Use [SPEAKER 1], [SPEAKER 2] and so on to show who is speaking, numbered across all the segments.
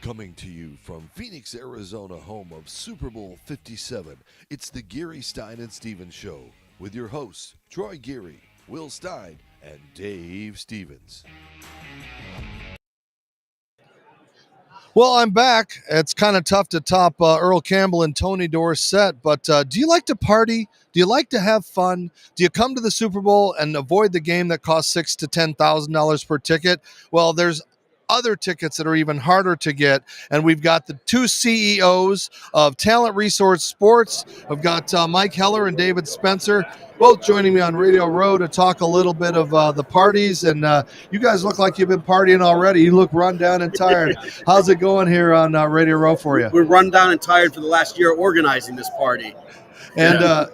[SPEAKER 1] Coming to you from Phoenix, Arizona, home of Super Bowl 57, it's the Geary, Stein, and Stevens Show with your hosts, Troy Geary, Will Stein, and Dave Stevens.
[SPEAKER 2] Well, I'm back. It's kind of tough to top Earl Campbell and Tony Dorsett, but do you like to party? Do you like to have fun? Do you come to the Super Bowl and avoid the game that costs $6,000 to $10,000 per ticket? Well, there's other tickets that are even harder to get, and we've got the two CEOs of Talent Resource Sports. We've got Mike Heller and David Spencer, both joining me on Radio Row to talk a little bit of the parties. And you guys look like you've been partying already. You look run down and tired. How's it going here on Radio Row for you?
[SPEAKER 3] We're run down and tired for the last year organizing this party.
[SPEAKER 2] And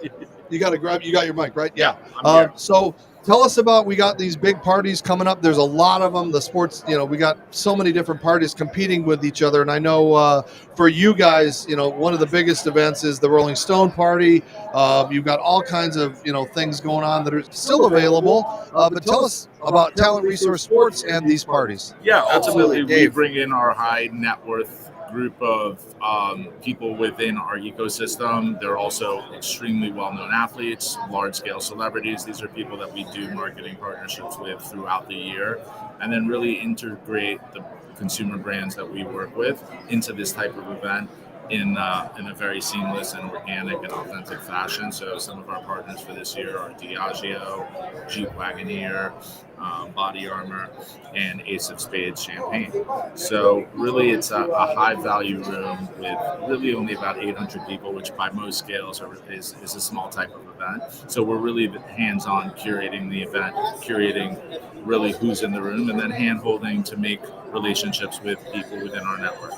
[SPEAKER 2] you got your mic, right?
[SPEAKER 3] Yeah. I'm here.
[SPEAKER 2] So tell us about, we got these big parties coming up. There's a lot of them. The sports, we got so many different parties competing with each other. And I know for you guys, one of the biggest events is the Rolling Stone party. You've got all kinds of, things going on that are still available. But tell us about Talent Resource Sports and these parties.
[SPEAKER 4] Yeah, ultimately we
[SPEAKER 3] Dave.
[SPEAKER 4] bring in our high net worth group of people within our ecosystem. They're also extremely well-known athletes, large-scale celebrities. These are people that we do marketing partnerships with throughout the year, and then really integrate the consumer brands that we work with into this type of event in a very seamless and organic and authentic fashion. So some of our partners for this year are Diageo, Jeep Wagoneer, Body Armor, and Ace of Spades Champagne. So really it's a high value room with really only about 800 people, which by most scales is a small type of event. So we're really hands-on curating the event, curating really who's in the room, and then hand-holding to make relationships with people within our network.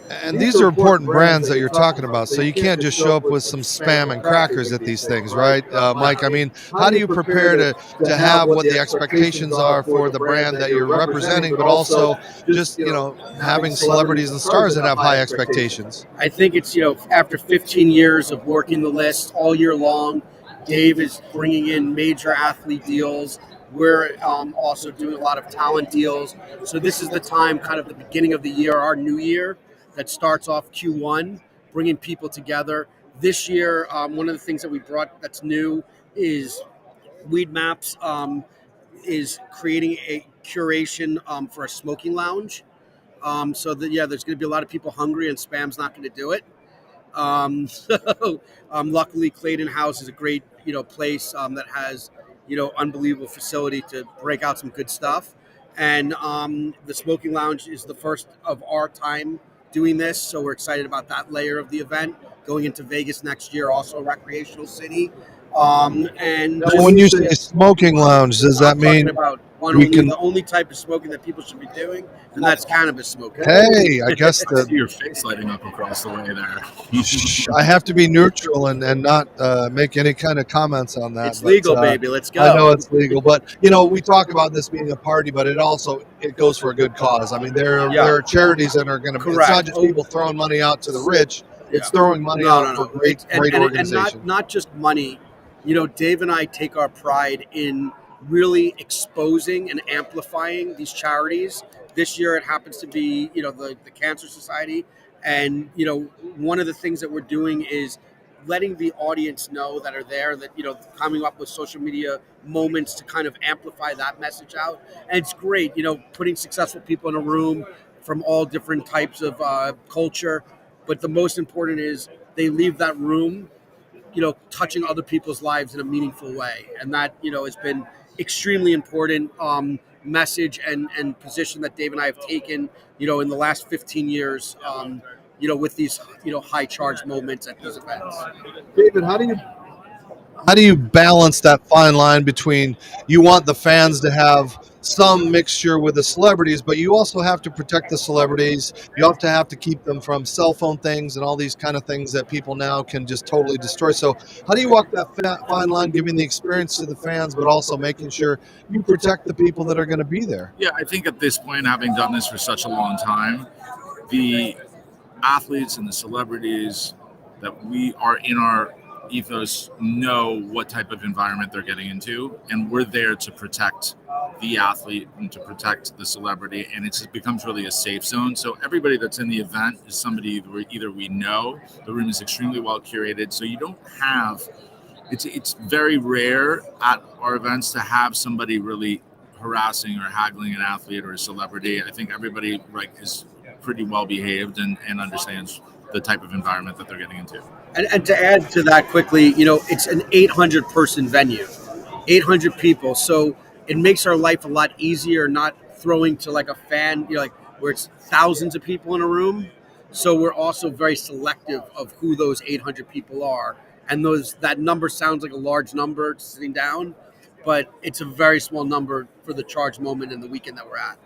[SPEAKER 2] And these are important brands that you're talking about, so you can't just show up with some spam and crackers at these things, right, Mike? I mean, how do you prepare to have what the expectations are for the brand that you're representing, but also just, having celebrities and stars that have high expectations?
[SPEAKER 3] I think it's, after 15 years of working the list all year long, Dave is bringing in major athlete deals. We're also doing a lot of talent deals. So this is the time, kind of the beginning of the year, our new year, that starts off Q1, bringing people together. This year, one of the things that we brought that's new is Weed Maps is creating a curation for a smoking lounge. So that, there's going to be a lot of people hungry, and spam's not going to do it. Luckily, Clayton House is a great, place that has, unbelievable facility to break out some good stuff. And the smoking lounge is the first of our time doing this, so we're excited about that layer of the event. Going into Vegas next year, also a recreational city. And
[SPEAKER 2] Now, when you say smoking lounge, does that mean
[SPEAKER 3] about the only type of smoking that people should be doing, and that's cannabis smoking.
[SPEAKER 2] Hey, I guess
[SPEAKER 4] I see your face lighting up across the way there.
[SPEAKER 2] I have to be neutral and not make any kind of comments on that.
[SPEAKER 3] It's legal, baby. Let's go.
[SPEAKER 2] I know it's legal, but we talk about this being a party, but it goes for a good cause. I mean, there are charities that are going to. It's not just people throwing money out to the rich. It's throwing money out for great organizations.
[SPEAKER 3] And not just money. Dave and I take our pride in really exposing and amplifying these charities. This year it happens to be, the Cancer Society. And, one of the things that we're doing is letting the audience know that are there that, coming up with social media moments to kind of amplify that message out. And it's great, putting successful people in a room from all different types of culture. But the most important is they leave that room, touching other people's lives in a meaningful way. And that, has been extremely important message and position that Dave and I have taken, in the last 15 years, with these, high charge moments at these events.
[SPEAKER 2] David, how do you balance that fine line between, you want the fans to have some mixture with the celebrities, but you also have to protect the celebrities. You have to keep them from cell phone things and all these kind of things that people now can just totally destroy. So how do you walk that fine line, giving the experience to the fans, but also making sure you protect the people that are going to be there?
[SPEAKER 4] Yeah, I think at this point, having done this for such a long time, the athletes and the celebrities that we are in our ethos know what type of environment they're getting into, and we're there to protect the athlete and to protect the celebrity, and it just becomes really a safe zone. So everybody that's in the event is somebody either we know. The room is extremely well curated, so you don't have. It's very rare at our events to have somebody really harassing or haggling an athlete or a celebrity. I think everybody is pretty well behaved and understands the type of environment that they're getting into.
[SPEAKER 3] And to add to that quickly, it's an 800 person venue, 800 people. So it makes our life a lot easier, not throwing to like a fan, like where it's thousands of people in a room. So we're also very selective of who those 800 people are. And that number sounds like a large number sitting down, but it's a very small number for the charge moment and the weekend that we're at.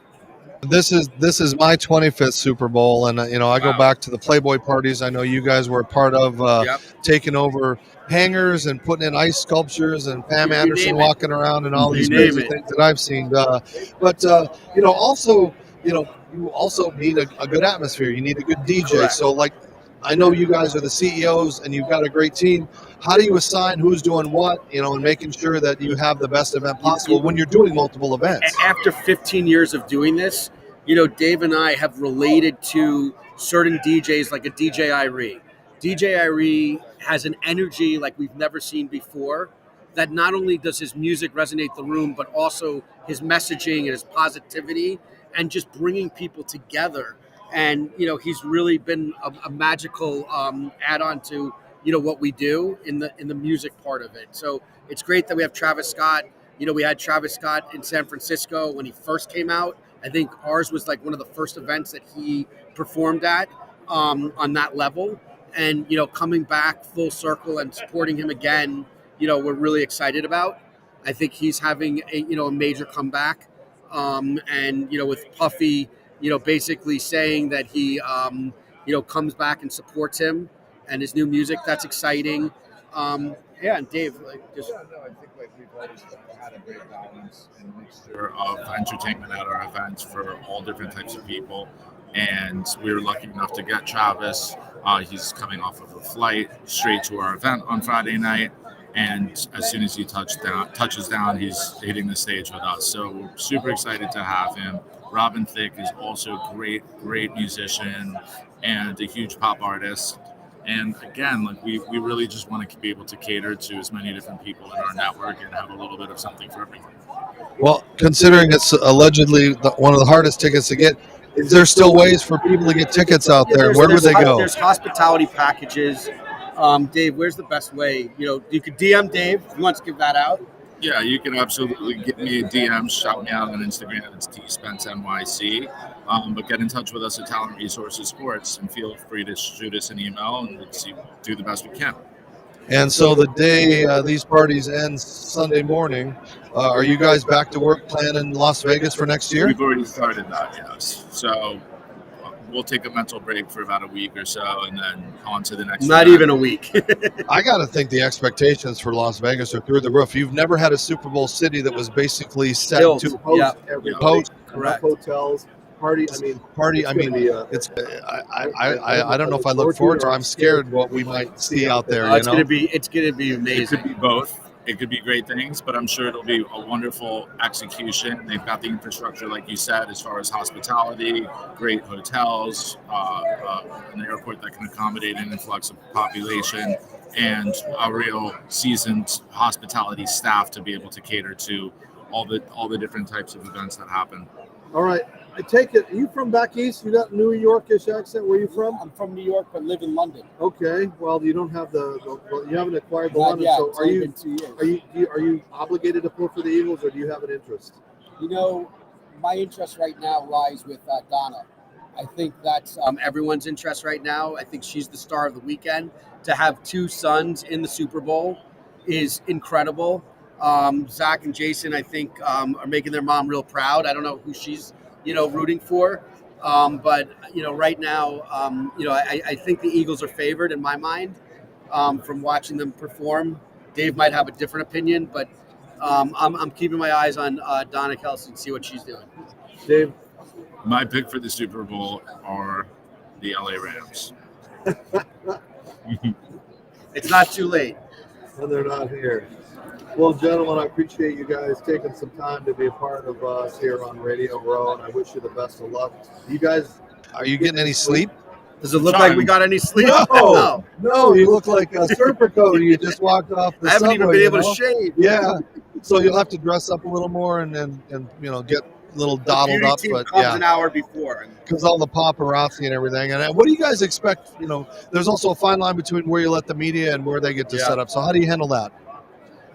[SPEAKER 2] This is my 25th Super Bowl, and I go back to the Playboy parties. I know you guys were a part of taking over hangars and putting in ice sculptures, and Pam Anderson walking around and all these crazy things that I've seen. But also, you also need a good atmosphere. You need a good DJ.
[SPEAKER 3] Correct.
[SPEAKER 2] So, like, I know you guys are the CEOs, and you've got a great team. How do you assign who's doing what, and making sure that you have the best event possible when you're doing multiple events?
[SPEAKER 3] After 15 years of doing this, Dave and I have related to certain DJs like a DJ Irie. DJ Irie has an energy like we've never seen before, that not only does his music resonate the room, but also his messaging and his positivity and just bringing people together. And, he's really been a magical add-on to, what we do in the music part of it. So it's great that we have Travis Scott. We had Travis Scott in San Francisco when he first came out. I think ours was like one of the first events that he performed at on that level. And, coming back full circle and supporting him again, we're really excited about. I think he's having a major comeback. And, with Puffy, basically saying that he, comes back and supports him and his new music. That's exciting. And Dave,
[SPEAKER 4] I think we've always had a great balance and mixture of entertainment at our events for all different types of people. And we were lucky enough to get Travis. He's coming off of a flight straight to our event on Friday night. And as soon as he touches down, he's hitting the stage with us. So we're super excited to have him. Robin Thicke is also a great musician and a huge pop artist. And again, we really just want to be able to cater to as many different people in our network and have a little bit of something for everyone.
[SPEAKER 2] Well, considering it's allegedly one of the hardest tickets to get, is there still ways for people to get tickets out there? Where would they go?
[SPEAKER 3] There's hospitality packages. Dave, where's the best way? You could DM Dave if you want to give that out.
[SPEAKER 4] Yeah, you can absolutely give me a DM, shout me out on Instagram. It's TSpenceNYC. But get in touch with us at Talent Resources Sports and feel free to shoot us an email and we'll do the best we can.
[SPEAKER 2] And so the day these parties end Sunday morning, are you guys back to work planning Las Vegas for next year?
[SPEAKER 4] We've already started that, yes. So we'll take a mental break for about a week or so and then on to the next
[SPEAKER 3] Not
[SPEAKER 4] event.
[SPEAKER 3] even a week.
[SPEAKER 2] I got to think the expectations for Las Vegas are through the roof. You've never had a Super Bowl city that was basically set
[SPEAKER 3] Built.
[SPEAKER 2] to host
[SPEAKER 5] everybody.
[SPEAKER 2] host.
[SPEAKER 3] Correct.
[SPEAKER 5] Hotels. Party.
[SPEAKER 2] I mean, it's. I don't know if I look forward to. I'm scared what we might see out there.
[SPEAKER 3] It's gonna be amazing.
[SPEAKER 4] It could be both. It could be great things, but I'm sure it'll be a wonderful execution. They've got the infrastructure, like you said, as far as hospitality, great hotels, an airport that can accommodate an influx of population, and a real seasoned hospitality staff to be able to cater to all the different types of events that happen.
[SPEAKER 5] All right. I take it. Are you from back east? You got New Yorkish accent. Where are you from?
[SPEAKER 6] I'm from New York, but live in London.
[SPEAKER 5] Okay. Well, you don't have you haven't acquired the
[SPEAKER 6] Not
[SPEAKER 5] London.
[SPEAKER 6] yet.
[SPEAKER 5] So
[SPEAKER 6] It's only been 2 years.
[SPEAKER 5] are you obligated to pull for the Eagles, or do you have an interest?
[SPEAKER 6] My interest right now lies with Donna. I think that's
[SPEAKER 3] Everyone's interest right now. I think she's the star of the weekend. To have two sons in the Super Bowl is incredible. Zach and Jason, I think, are making their mom real proud. I don't know who she's, rooting for. But right now, I think the Eagles are favored in my mind from watching them perform. Dave might have a different opinion, but I'm keeping my eyes on Donna Kelsey and see what she's doing.
[SPEAKER 5] Dave?
[SPEAKER 4] My pick for the Super Bowl are the LA Rams.
[SPEAKER 3] It's not too late.
[SPEAKER 5] when they're not here. Well, gentlemen, I appreciate you guys taking some time to be a part of us here on Radio Row, and I wish you the best of luck. You guys,
[SPEAKER 2] Are you getting any sleep?
[SPEAKER 3] Does it look like we got any sleep?
[SPEAKER 2] No. No, you look like a surfer coat. You just walked off the
[SPEAKER 3] I haven't even
[SPEAKER 2] subway,
[SPEAKER 3] been
[SPEAKER 2] you
[SPEAKER 3] able
[SPEAKER 2] know?
[SPEAKER 3] to shave.
[SPEAKER 2] Yeah. So you'll have to dress up a little more and get a little
[SPEAKER 3] The
[SPEAKER 2] doddled
[SPEAKER 3] beauty
[SPEAKER 2] up.
[SPEAKER 3] team
[SPEAKER 2] But
[SPEAKER 3] comes
[SPEAKER 2] yeah,
[SPEAKER 3] an hour before.
[SPEAKER 2] because all the paparazzi and everything. And what do you guys expect? There's also a fine line between where you let the media and where they get to
[SPEAKER 4] Yeah.
[SPEAKER 2] set up. So how do you handle that?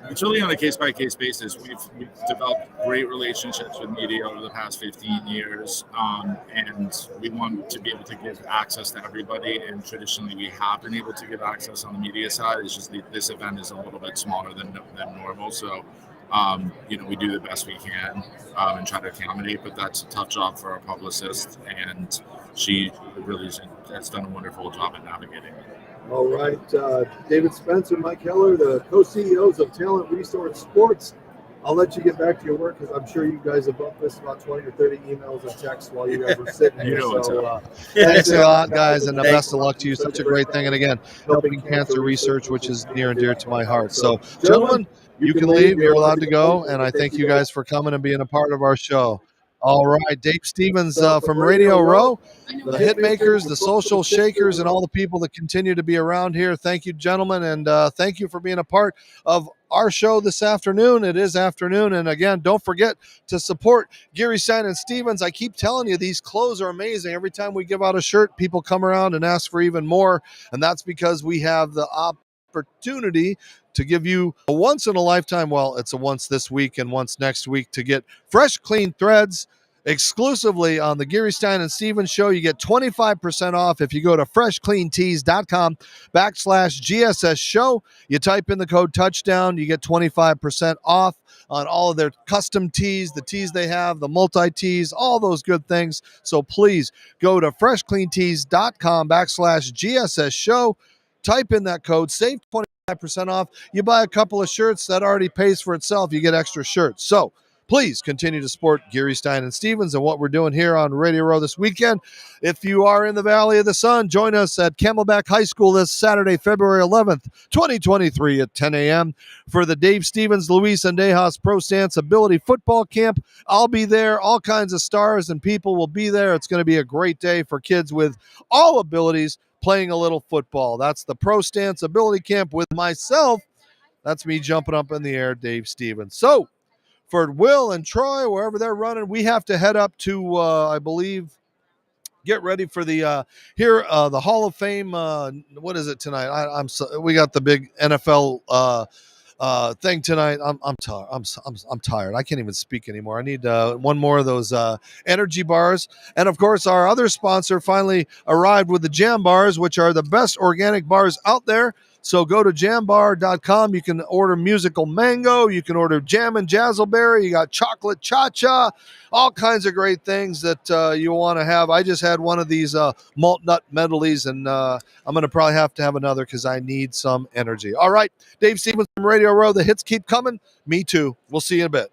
[SPEAKER 4] It's really on a case-by-case basis. We've developed great relationships with media over the past 15 years, and we want to be able to give access to everybody. And traditionally, we have been able to give access on the media side. It's just this event is a little bit smaller than normal, so we do the best we can and try to accommodate. But that's a tough job for our publicist, and she really has done a wonderful job at navigating it.
[SPEAKER 5] All right, David Spencer, Mike Heller, the co-CEOs of Talent Resource Sports. I'll let you get back to your work because I'm sure you guys have missed about 20 or 30 emails and texts while you guys were sitting here.
[SPEAKER 2] Thanks a lot, guys, and the best of luck to you. Such a great thing. And again, helping cancer research, which is near and dear to my heart. So, gentlemen, you can leave. You're allowed to go. And I thank you guys for coming and being a part of our show. All right, Dave Stevens from Radio Row, the hit makers, the social shakers, and all the people that continue to be around here. Thank you, gentlemen, and thank you for being a part of our show this afternoon. It is afternoon, and again, don't forget to support Geary, Stein, and Stevens. I keep telling you, these clothes are amazing. Every time we give out a shirt, people come around and ask for even more, and that's because we have the opportunity to give you a once in a lifetime, well, it's a once this week and once next week, to get fresh, clean threads exclusively on the Geary, Stein, and Stevens show. You get 25% off if you go to freshcleantees.com/GSS show. You type in the code touchdown, you get 25% off on all of their custom tees, the tees they have, the multi-tees, all those good things. So please go to freshcleantees.com/GSS show. Type in that code, save 25% off. You buy a couple of shirts, that already pays for itself. You get extra shirts. So please continue to support Geary, Stein, and Stevens and what we're doing here on Radio Row this weekend. If you are in the Valley of the Sun, join us at Camelback High School this Saturday, February 11th, 2023 at 10 a.m. for the Dave Stevens, Luis Andejas Pro Stance Ability Football Camp. I'll be there. All kinds of stars and people will be there. It's going to be a great day for kids with all abilities playing a little football. That's the Pro Stance Ability Camp with myself. That's me jumping up in the air, Dave Stevens. So, for Will and Troy, wherever they're running, we have to head up to, I believe, get ready for the the Hall of Fame. What is it tonight? We got the big NFL thing tonight. I'm tired. I can't even speak anymore. I need one more of those energy bars. And of course, our other sponsor finally arrived with the Jam Bars, which are the best organic bars out there. So go to jambar.com. You can order musical mango. You can order jam and jazzleberry. You got chocolate cha-cha, all kinds of great things that you want to have. I just had one of these malt nut medleys, and I'm going to probably have to have another because I need some energy. All right, Dave Stevens from Radio Row. The hits keep coming. Me too. We'll see you in a bit.